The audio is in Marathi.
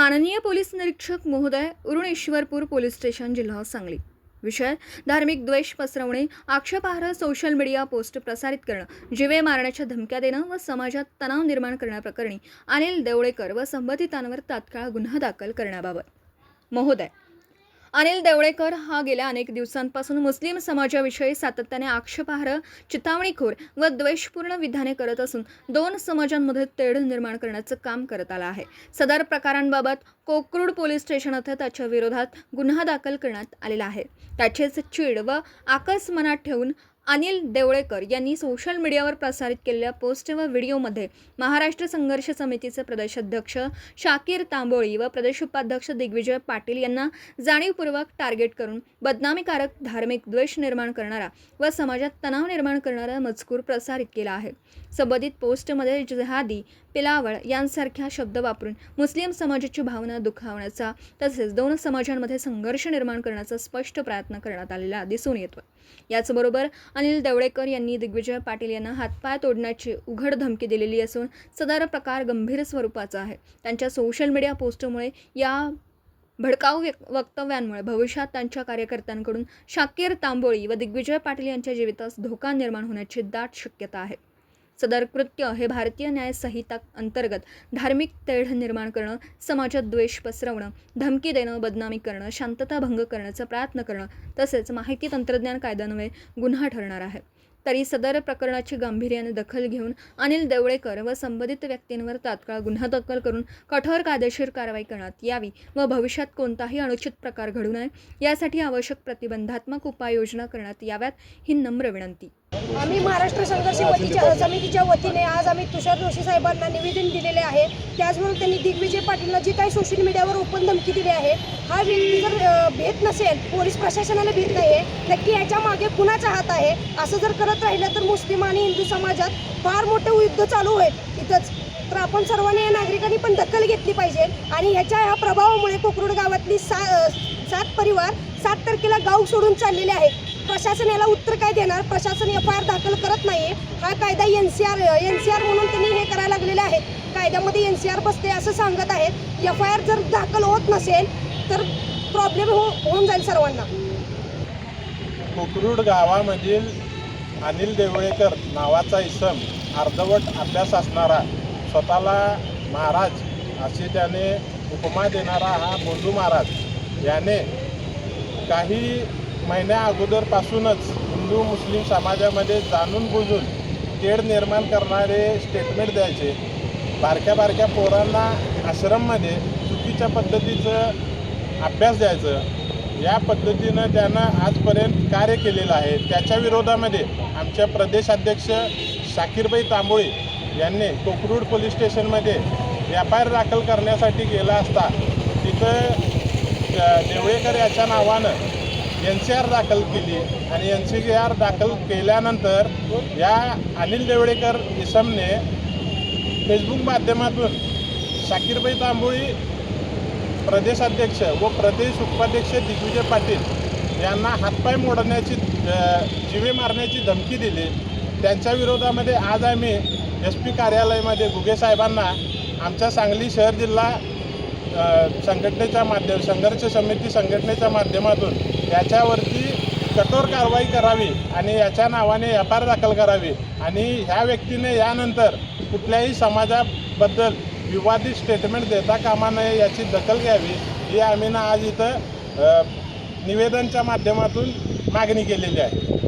माननीय पोलीस निरीक्षक महोदय, उरुणेश्वरपूर पोलीस स्टेशन, जिल्हा सांगली। विषय: धार्मिक द्वेष पसरवणे, आक्षेपार्ह सोशल मीडिया पोस्ट प्रसारित करणं, जीवे मारण्याच्या धमक्या देणं व समाजात तणाव निर्माण करण्याप्रकरणी अनिल देवळेकर व संबंधितांवर तात्काळ गुन्हा दाखल करण्याबाबत। महोदय, अनिल देवळेकर हा गेल्या अनेक दिवसांपासून मुस्लिम समाजाविषयी सातत्याने आक्षेपार्ह, चिथावणीखोर व द्वेषपूर्ण विधाने करत असून दोन समाजांमध्ये तेढ निर्माण करण्याचं काम करत आला आहे। सदर प्रकारांबाबत कोकरूड पोलीस स्टेशन येथे त्याच्या विरोधात गुन्हा दाखल करण्यात आलेला आहे। त्याचेच चीड व आकस मनात ठेवून अनिल देवळेकर यांनी सोशल मीडियावर प्रसारित केलेल्या पोस्ट व व्हिडिओमध्ये महाराष्ट्र संघर्ष समितीचे प्रदेशाध्यक्ष शाकीर तांबोळी व प्रदेश उपाध्यक्ष दिग्विजय पाटील यांना जाणीवपूर्वक टार्गेट करून बदनामीकारक, धार्मिक द्वेष निर्माण करणारा व समाजात तणाव निर्माण करणारा मजकूर प्रसारित केला आहे। संबंधित पोस्टमध्ये जिहादी, पिलावळ यांसारख्या शब्द वापरून मुस्लिम समाजाची भावना दुखावण्याचा तसेच दोन समाजांमध्ये संघर्ष निर्माण करण्याचा स्पष्ट प्रयत्न करण्यात आलेला दिसून येतो। याचबरोबर अनिल देवळेकर यांनी दिग्विजय पाटील यांना हातपाय तोडण्याची उघड धमकी दिलेली असून सदर प्रकार गंभीर स्वरूपाचा आहे। त्यांच्या सोशल मीडिया पोस्टमुळे या भडकाऊ वक्तव्यांमुळे भविष्यात त्यांच्या कार्यकर्त्यांकडून शाकीर तांबोळी व दिग्विजय पाटील यांच्या जीवितास धोका निर्माण होण्याची दाट शक्यता आहे। सदर कृत्य हे भारतीय न्याय संहिता अंतर्गत धार्मिक तेढ निर्माण करणं, समाजात द्वेष पसरवणं, धमकी देणं, बदनामी करणं, शांतता भंग करण्याचा प्रयत्न करणं तसेच माहिती तंत्रज्ञान कायद्यान्वये गुन्हा ठरणार आहे। तरी सदर प्रकरणाची गांभीर्याने दखल घेऊन अनिल देवळेकर व संबंधित व्यक्तींवर तात्काळ गुन्हा दाखल करून कठोर कायदेशीर कारवाई करण्यात यावी व भविष्यात कोणताही अनुचित प्रकार घडू नये यासाठी आवश्यक प्रतिबंधात्मक उपाययोजना करण्यात याव्यात ही नम्र विनंती। आम्ही महाराष्ट्र संघर्ष समितीच्या वतीने आज आम्ही तुषार जोशी साहेबांना निवेदन दिलेले आहे। त्याचबरोबर त्यांनी दिग्विजय पाटीलला जी काही सोशल मीडियावर ओपन धमकी दिली आहे, हा व्यक्ती जर भेट नसेल, पोलीस प्रशासनाला भेट नाही आहे, नक्की याच्या मागे कुणाचा हात आहे, असं जर करत राहिलं तर मुस्लिम आणि हिंदू समाजात फार मोठे युद्ध चालू होईल इथंच। तर आपण सर्वांनी या नागरिकांनी पण दखल घेतली पाहिजे आणि ह्या प्रभावामुळे कोकरूड गावातली 7 परिवार 7 तारखेला गाव सोडून चाललेले आहेत। प्रशासन याला उत्तर काय देणार? प्रशासन FIR दाखल करत नाही। हा कायदा NCR म्हणून त्यांनी हे करायला लागलेले आहे। कायद्यामध्ये NCR बसते असं सांगत आहेत। FIR जर दाखल होत नसेल तर प्रॉब्लेम होऊन जाईल सर्वांना। कोकरूड गावामधील अनिल देवळेकर नावाचा इसम अर्धवट अभ्यास असणारा, स्वतःला महाराज अशी त्याने उपमा देणारा हा बोंडू महाराज याने काही महिन्या अगोदरपासूनच हिंदू मुस्लिम समाजामध्ये जाणून बुजून तेढ निर्माण करणारे स्टेटमेंट द्यायचे, बारक्या पोरांना आश्रममध्ये चुकीच्या पद्धतीचं अभ्यास द्यायचं, या पद्धतीनं त्यानं आजपर्यंत कार्य केलेलं आहे। त्याच्या विरोधामध्ये आमच्या प्रदेशाध्यक्ष शाकीरबाई तांबोळी यांनी कोकरूड पोलीस स्टेशनमध्ये FIR दाखल करण्यासाठी गेला असता तिथं देवळेकर याच्या नावानं NCR दाखल केली आणि NCR दाखल केल्यानंतर या अनिल देवळेकर इसमने फेसबुक माध्यमातून शाकीरबाई तांबोळी, प्रदेशाध्यक्ष व प्रदेश उपाध्यक्ष दिग्विजय पाटील यांना हातपाय मोडण्याची, जीवे मारण्याची धमकी दिली। त्यांच्या विरोधामध्ये आज आम्ही SP कार्यालयामध्ये घुगे साहेबांना आमच्या सांगली शहर जिल्हा संघर्ष समिती संघटनेच्या माध्यमातून याच्यावरती कठोर कारवाई करावी आणि याच्या नावाने FIR दाखल करावी आणि ह्या व्यक्तीने यानंतर कुठल्याही समाजाबद्दल विवादित स्टेटमेंट देता कामा नये याची दखल घ्यावी ही आम्ही आज इथं निवेदनच्या माध्यमातून मागणी केलेली आहे।